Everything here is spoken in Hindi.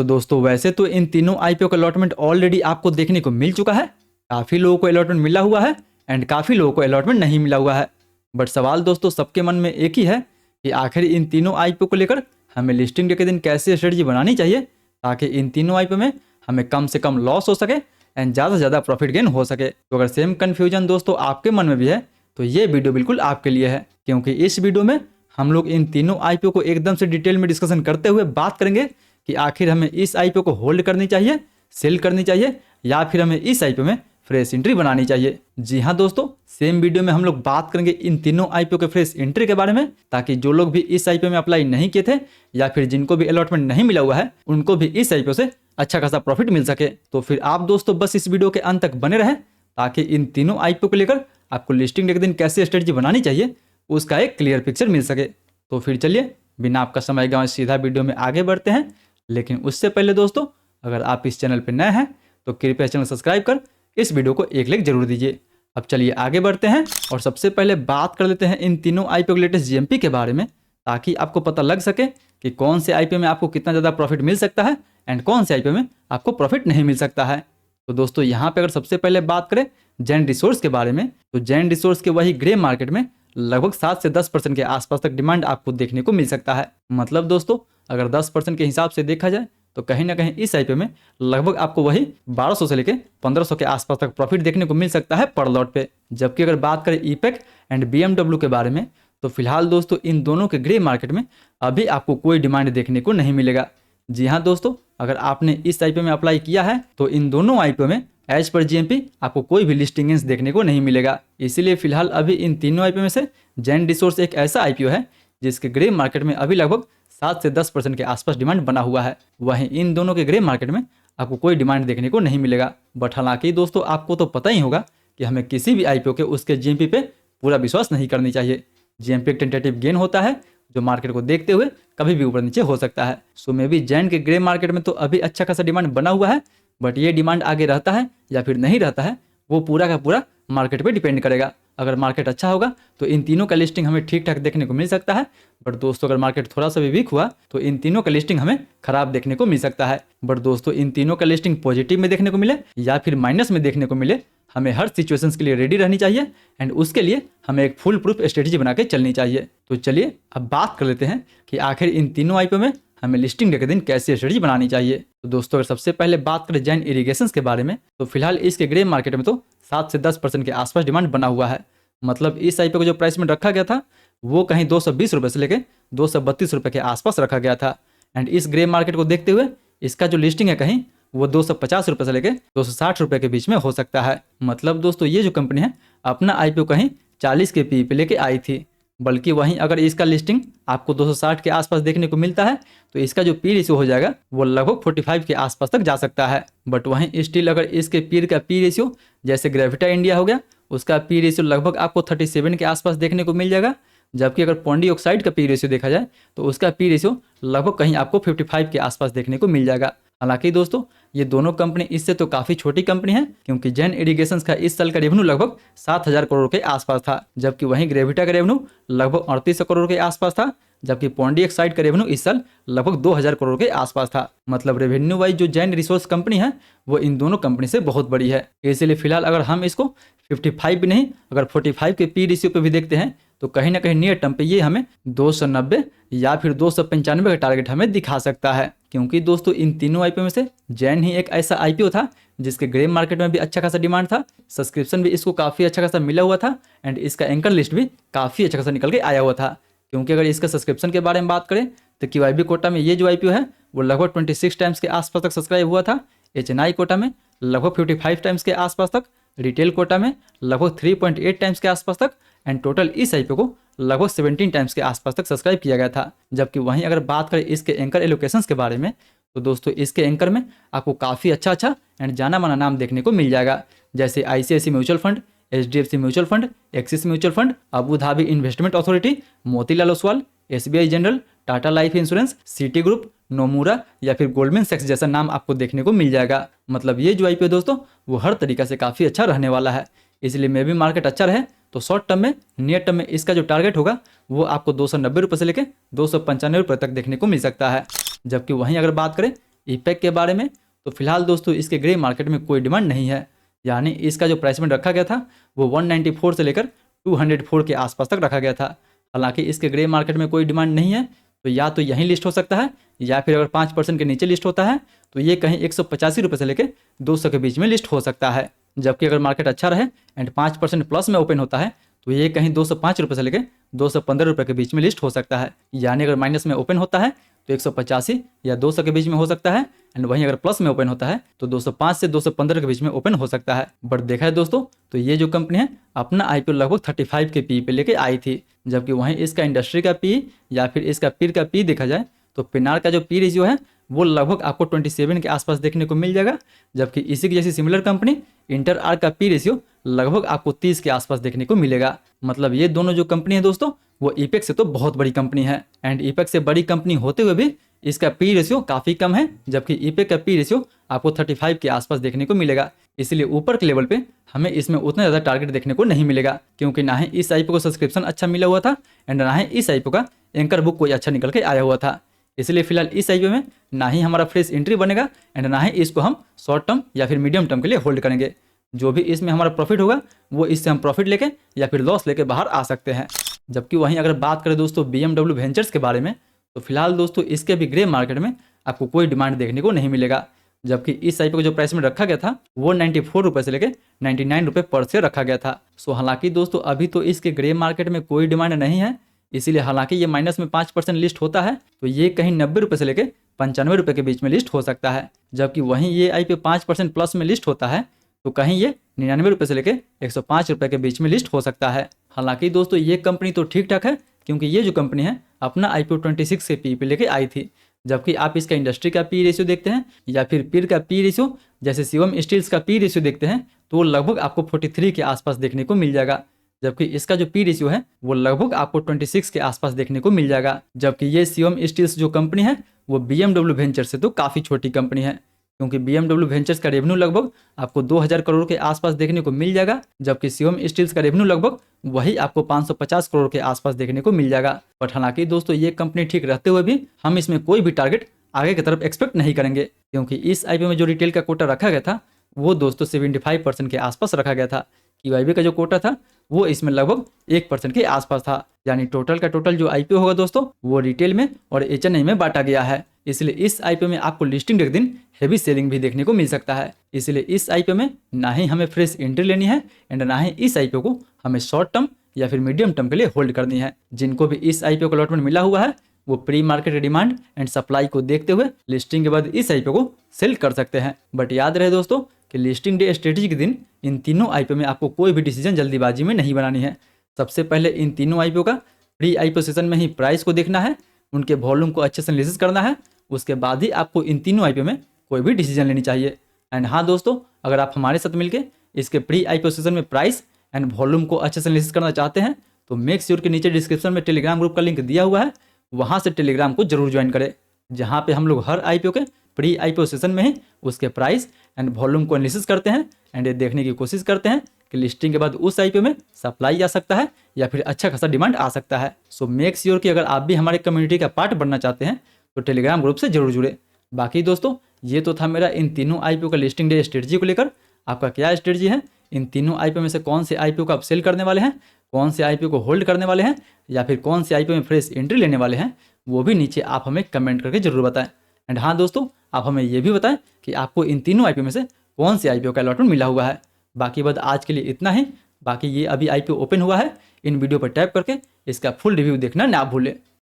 तो दोस्तों वैसे तो इन तीनों आईपीओ का अलॉटमेंट ऑलरेडी आपको देखने को मिल चुका है। काफ़ी लोगों को अलॉटमेंट मिला हुआ है एंड काफ़ी लोगों को अलॉटमेंट नहीं मिला हुआ है। बट सवाल दोस्तों सबके मन में एक ही है कि आखिर इन तीनों आईपीओ को लेकर हमें लिस्टिंग डे के दिन कैसे स्ट्रेटजी बनानी चाहिए ताकि इन तीनों आईपीओ में हमें कम से कम लॉस हो सके एंड ज़्यादा से ज़्यादा प्रॉफिट गेन हो सके। तो अगर सेम कन्फ्यूजन दोस्तों आपके मन में भी है तो ये वीडियो बिल्कुल आपके लिए है, क्योंकि इस वीडियो में हम लोग इन तीनों आईपीओ को एकदम से डिटेल में डिस्कशन करते हुए बात करेंगे कि आखिर हमें इस आईपीओ को होल्ड करनी चाहिए, सेल करनी चाहिए या फिर हमें इस आईपीओ में फ्रेश एंट्री बनानी चाहिए। जी हाँ दोस्तों, सेम वीडियो में हम लोग बात करेंगे इन तीनों आईपीओ के फ्रेश एंट्री के बारे में, ताकि जो लोग भी इस आईपीओ में अप्लाई नहीं किए थे या फिर जिनको भी अलॉटमेंट नहीं मिला हुआ है उनको भी इस आईपीओ से अच्छा खासा प्रॉफिट मिल सके। तो फिर आप दोस्तों बस इस वीडियो के अंत तक बने रहें ताकि इन तीनों आईपीओ को लेकर आपको लिस्टिंग डे के दिन कैसे स्ट्रेटजी बनानी चाहिए उसका एक क्लियर पिक्चर मिल सके। तो फिर चलिए बिना आपका समय गंवाए सीधा वीडियो में आगे बढ़ते हैं। लेकिन उससे पहले दोस्तों अगर आप इस चैनल पर नए हैं तो कृपया चैनल सब्सक्राइब कर इस वीडियो को एक लाइक जरूर दीजिए। अब चलिए आगे बढ़ते हैं और सबसे पहले बात कर लेते हैं इन तीनों आईपीओ के लेटेस्ट जीएमपी के बारे में, ताकि आपको पता लग सके कि कौन से आईपीओ में आपको कितना ज़्यादा प्रॉफिट मिल सकता है एंड कौन से आईपीओ में आपको प्रॉफिट नहीं मिल सकता है। तो दोस्तों यहाँ पे अगर सबसे पहले बात करें जैन रिसोर्स के बारे में, तो जैन रिसोर्स के वही ग्रे मार्केट में लगभग 7 से 10% के आसपास तक डिमांड आपको देखने को मिल सकता है। मतलब दोस्तों अगर 10% के हिसाब से देखा जाए तो कहीं ना कहीं इस आईपीओ में लगभग आपको वही 1200 से लेकर 1500 के आसपास तक प्रॉफिट देखने को मिल सकता है पर लॉट पे। जबकि अगर बात करें ईपेक एंड बीएमडब्ल्यू के बारे में तो फिलहाल दोस्तों इन दोनों के ग्रे मार्केट में अभी आपको कोई डिमांड देखने को नहीं मिलेगा। जी हाँ दोस्तों, अगर आपने इस आईपीओ में अप्लाई किया है तो इन दोनों आईपीओ में एज पर जीएमपी आपको कोई भी लिस्टिंग देखने को नहीं मिलेगा। इसीलिए फिलहाल अभी इन तीनों आईपीओ में से जैन रिसोर्स एक ऐसा आईपीओ है जिसके ग्रे मार्केट में अभी लगभग 7 से 10% के आसपास डिमांड बना हुआ है। वहीं इन दोनों के ग्रे मार्केट में आपको कोई डिमांड देखने को नहीं मिलेगा। बट हालांकि दोस्तों आपको तो पता ही होगा कि हमें किसी भी आईपीओ के उसके जीएमपी पे पूरा विश्वास नहीं करनी चाहिए। जीएमपी एक टेंटेटिव गेन होता है जो मार्केट को देखते हुए कभी भी ऊपर नीचे हो सकता है। सो मे बी जैन के ग्रे मार्केट में तो अभी अच्छा खासा डिमांड बना हुआ है, बट ये डिमांड आगे रहता है या फिर नहीं रहता है वो पूरा का पूरा मार्केट पे डिपेंड करेगा। अगर मार्केट अच्छा होगा तो इन तीनों का लिस्टिंग हमें ठीक ठाक देखने को मिल सकता है, बट दोस्तों अगर मार्केट थोड़ा सा भी वीक हुआ तो इन तीनों का लिस्टिंग हमें खराब देखने को मिल सकता है। बट दोस्तों इन तीनों का लिस्टिंग पॉजिटिव में देखने को मिले या फिर माइनस में देखने को मिले, हमें हर सिचुएशंस के लिए रेडी रहनी चाहिए एंड उसके लिए हमें एक फुल प्रूफ स्ट्रेटजी बना के चलनी चाहिए। तो चलिए अब बात कर लेते हैं कि आखिर इन तीनों आईपीओ में हमें लिस्टिंग डे के दिन कैसे स्ट्रेटजी बनानी चाहिए। तो दोस्तों अगर सबसे पहले बात करें जैन इरिगेशंस के बारे में तो फिलहाल इसके ग्रे मार्केट में तो 7 से 10% के आसपास डिमांड बना हुआ है। मतलब इस आईपीओ को जो प्राइस में रखा गया था वो कहीं 220 रुपये से लेकर 232 रुपये के आसपास रखा गया था। एंड इस ग्रे मार्केट को देखते हुए इसका जो लिस्टिंग है कहीं वो 250 रुपये से लेकर 260 रुपये के बीच में हो सकता है। मतलब दोस्तों ये जो कंपनी है अपना आईपीओ कहीं 40 के पी पे लेके आई थी, बल्कि वहीं अगर इसका लिस्टिंग आपको 260 के आसपास देखने को मिलता है तो इसका जो पी रेशियो हो जाएगा वो लगभग 45 के आसपास तक जा सकता है। बट वहीं स्टिल अगर इसके पीर का पी रेशियो जैसे ग्रेविटा इंडिया हो गया उसका पी रेशियो लगभग आपको 37 के आसपास देखने को मिल जाएगा। जबकि अगर पॉन्डी ऑक्साइड का पी रेशियो देखा जाए तो उसका पी रेशियो लगभग कहीं आपको 55 के आसपास देखने को मिल जाएगा। हालांकि दोस्तों ये दोनों कंपनी इससे तो काफ़ी छोटी कंपनी है, क्योंकि जैन इरिगेशंस का इस साल का रेवेन्यू लगभग 7,000 करोड़ के आसपास था, जबकि वहीं ग्रेविटा का रेवेन्यू लगभग 3800 करोड़ के आसपास था, जबकि पॉन्डी ऑक्साइड का रेवेन्यू इस साल लगभग 2000 करोड़ के आसपास था। मतलब रेवेन्यू वाइज जो जैन रिसोर्स कंपनी है वो इन दोनों कंपनी से बहुत बड़ी है। इसीलिए फिलहाल अगर हम इसको 55 भी नहीं अगर 45 के पी रेशियो पे भी देखते हैं तो कहीं ना कहीं नियर टर्म पे ये हमें 290 या फिर 295 का टारगेट हमें दिखा सकता है। क्योंकि दोस्तों इन तीनों आईपीओ में से जैन ही एक ऐसा आईपीओ था जिसके ग्रे मार्केट में भी अच्छा खासा डिमांड था, सब्सक्रिप्शन भी इसको काफ़ी अच्छा खासा मिला हुआ था एंड इसका एंकर लिस्ट भी काफ़ी अच्छा खासा निकल के आया हुआ था। क्योंकि अगर इसका सब्सक्रिप्शन के बारे में बात करें तो QIB कोटा में ये जो आईपीओ है वो लगभग 26 टाइम्स के आसपास तक सब्सक्राइब हुआ था, HNI कोटा में लगभग 55 टाइम्स के आसपास तक, रिटेल कोटा में लगभग 3.8 टाइम्स के आसपास तक एंड टोटल इस आईपीओ को लगभग 17 टाइम्स के आसपास तक सब्सक्राइब किया गया था। जबकि वहीं अगर बात करें इसके एंकर एलोकेशंस के बारे में तो दोस्तों इसके एंकर में आपको काफ़ी अच्छा एंड जाना माना नाम देखने को मिल जाएगा, जैसे ICICI mutual fund, HDFC mutual fund, Axis mutual fund, Abu Dhabi investment authority, Motilal Oswal, SBI general, Tata life insurance, Citigroup, Nomura या फिर गोल्डमैन सैक्स जैसा नाम आपको देखने को मिल जाएगा। मतलब ये जो आईपीओ दोस्तों वो हर तरीका से काफ़ी अच्छा रहने वाला है। इसलिए मे भी मार्केट अच्छा रहे तो शॉर्ट टर्म में नियर टर्म में इसका जो टारगेट होगा वो आपको 290 रुपये से लेकर 295 रुपये तक देखने को मिल सकता है। जबकि वहीं अगर बात करें ईपैक के बारे में, तो फिलहाल दोस्तों इसके ग्रे मार्केट में कोई डिमांड नहीं है, यानी इसका जो प्राइस में रखा गया था वो 194 से लेकर 204 के आसपास तक रखा गया था। हालांकि इसके ग्रे मार्केट में कोई डिमांड नहीं है, तो या तो यहीं लिस्ट हो सकता है, या फिर अगर 5% के नीचे लिस्ट होता है तो ये कहीं 185 रुपये से लेकर 200 के बीच में लिस्ट हो सकता है। जबकि अगर मार्केट अच्छा रहे एंड 5% प्लस में ओपन होता है तो ये कहीं 205 रुपये से लेकर 215 रुपये के बीच में लिस्ट हो सकता है। यानी अगर माइनस में ओपन होता है तो 185 या 200 के बीच में हो सकता है, एंड वहीं अगर प्लस में ओपन होता है तो 205 से 215 के बीच में ओपन हो सकता है। बट देखा है दोस्तों, तो ये जो कंपनी है अपना आईपीओ लगभग 35 के पी पे लेके आई थी, जबकि वहीं इसका इंडस्ट्री का पी या फिर इसका पीर का पी देखा जाए तो पिनार का जो पी रेशियो है वो लगभग आपको 27 के आसपास देखने को मिल जाएगा। जबकि इसी की जैसी सिमिलर कंपनी इंटर आर का पी रेशियो लगभग आपको 30 के आसपास देखने को मिलेगा। मतलब ये दोनों जो कंपनी है दोस्तों वो ईपेक्स से तो बहुत बड़ी कंपनी है, एंड ईपेक्स से बड़ी कंपनी होते हुए भी इसका पी रेशियो काफ़ी कम है, जबकि ईपेक का पी रेशियो आपको 35 के आसपास देखने को मिलेगा। इसलिए ऊपर के लेवल पे हमें इसमें उतना ज़्यादा टारगेट देखने को नहीं मिलेगा, क्योंकि ना ही इस आईपीओ को सब्सक्रिप्शन अच्छा मिला हुआ था एंड ना ही इस आईपीओ का एंकर बुक कोई अच्छा निकल के आया हुआ था। इसलिए फिलहाल इस आईपीओ में ना ही हमारा फ्रेश एंट्री बनेगा एंड ना ही इसको हम शॉर्ट टर्म या फिर मीडियम टर्म के लिए होल्ड करेंगे। जो भी इसमें हमारा प्रॉफिट होगा वो इससे हम प्रॉफिट लेके या फिर लॉस लेके बाहर आ सकते हैं। जबकि वहीं अगर बात करें दोस्तों BMW वेंचर्स के बारे में, तो फिलहाल दोस्तों इसके भी ग्रे मार्केट में आपको कोई डिमांड देखने को नहीं मिलेगा। जबकि इस आईपीओ को जो प्राइस में रखा गया था वो 94 रुपये से लेकर 99 रुपये पर शेयर रखा गया था। सो हालांकि दोस्तों अभी तो इसके ग्रे मार्केट में कोई डिमांड नहीं है, इसीलिए हालांकि ये माइनस में 5% लिस्ट होता है तो ये कहीं 90 रुपये से लेकर 95 रुपये के बीच में लिस्ट हो सकता है। जबकि वहीं ये आईपीओ 5% प्लस में लिस्ट होता है तो कहीं ये 99 रुपये से लेकर 105 रुपये के बीच में लिस्ट हो सकता है। हालांकि दोस्तों ये कंपनी तो ठीक ठाक है, क्योंकि ये जो कंपनी है अपना आईपीओ 26 के पी पे लेके आई थी। जबकि आप इसका इंडस्ट्री का पी रेशियो देखते हैं या फिर पीर का पी रेशियो जैसे शिवम स्टील्स का पी रेशियो देखते हैं तो वो लगभग आपको 43 के आसपास देखने को मिल जाएगा। जबकि इसका जो पी रेशियो है वो लगभग आपको 26 के आसपास देखने को मिल जाएगा। जबकि ये शिवम स्टील्स जो कंपनी है वो BMW वेंचर से तो काफ़ी छोटी कंपनी है, क्योंकि BMW वेंचर्स का रेवेन्यू लगभग आपको 2000 करोड़ के आसपास देखने को मिल जाएगा, जबकि शिवम स्टील्स का रेवेन्यू लगभग वही आपको 550 करोड़ के आसपास देखने को मिल जाएगा। बट हालांकि दोस्तों ये कंपनी ठीक रहते हुए भी हम इसमें कोई भी टारगेट आगे की तरफ एक्सपेक्ट नहीं करेंगे, क्योंकि इस आईपीओ में जो रिटेल का कोटा रखा गया था वो दोस्तों 75% के आसपास रखा गया था। QIB का जो कोटा था वो इसमें लगभग 1% के आसपास था। यानी टोटल का टोटल जो आईपीओ होगा दोस्तों वो रिटेल में और HNI में बांटा गया है। इसलिए इस आईपीओ में आपको लिस्टिंग डे के दिन हेवी सेलिंग भी देखने को मिल सकता है। इसलिए इस आईपीओ में ना ही हमें फ्रेश एंट्री लेनी है एंड ना ही इस आईपीओ को हमें शॉर्ट टर्म या फिर मीडियम टर्म के लिए होल्ड करनी है। जिनको भी इस आईपीओ का अलॉटमेंट मिला हुआ है वो pre market demand and supply को देखते हुए लिस्टिंग के बाद इस आईपीओ को सेल कर सकते हैं। बट याद रहे दोस्तों कि लिस्टिंग डे स्ट्रेटेजी के दिन इन तीनों आईपीओ में आपको कोई भी डिसीजन जल्दीबाजी में नहीं बनानी है। सबसे पहले इन तीनों आईपीओ का प्री आईपीओ सेशन में ही प्राइस को देखना है, उनके वॉल्यूम को अच्छे से एनालिसिस करना है, उसके बाद ही आपको इन तीनों आईपीओ में कोई भी डिसीजन लेनी चाहिए। एंड हाँ दोस्तों, अगर आप हमारे साथ मिलकर इसके प्री आईपीओ सेशन में प्राइस एंड वॉल्यूम को अच्छे से एनालिसिस करना चाहते हैं तो मेक श्योर के नीचे डिस्क्रिप्शन में टेलीग्राम ग्रुप का लिंक दिया हुआ है, वहाँ से टेलीग्राम को जरूर ज्वाइन करें, जहाँ पे हम लोग हर आईपीओ के प्री आईपीओ सेशन में ही उसके प्राइस एंड वॉल्यूम को एनालिसिस करते हैं एंड ये देखने की कोशिश करते हैं कि लिस्टिंग के बाद उस आईपीओ में सप्लाई आ सकता है या फिर अच्छा खासा डिमांड आ सकता है। सो मेक श्योर कि अगर आप भी हमारे कम्युनिटी का पार्ट बनना चाहते हैं तो टेलीग्राम ग्रुप से जरूर जुड़े। बाकी दोस्तों ये तो था मेरा इन तीनों आईपीओ का लिस्टिंग डे स्ट्रेटजी को लेकर। आपका क्या स्ट्रेटजी है? इन तीनों आईपीओ में से कौन से आईपीओ को आप सेल करने वाले हैं, कौन से आईपीओ को होल्ड करने वाले हैं, या फिर कौन से आईपीओ में फ्रेश एंट्री लेने वाले हैं, वो भी नीचे आप हमें कमेंट करके जरूर बताएं। एंड हाँ दोस्तों, आप हमें ये भी बताएं कि आपको इन तीनों आईपीओ में से कौन से आईपीओ का अलॉटमेंट मिला हुआ है। बाकी बात आज के लिए इतना ही। बाकी ये अभी आईपीओ ओपन हुआ है, इन वीडियो पर टैप करके इसका फुल रिव्यू देखना ना भूलें।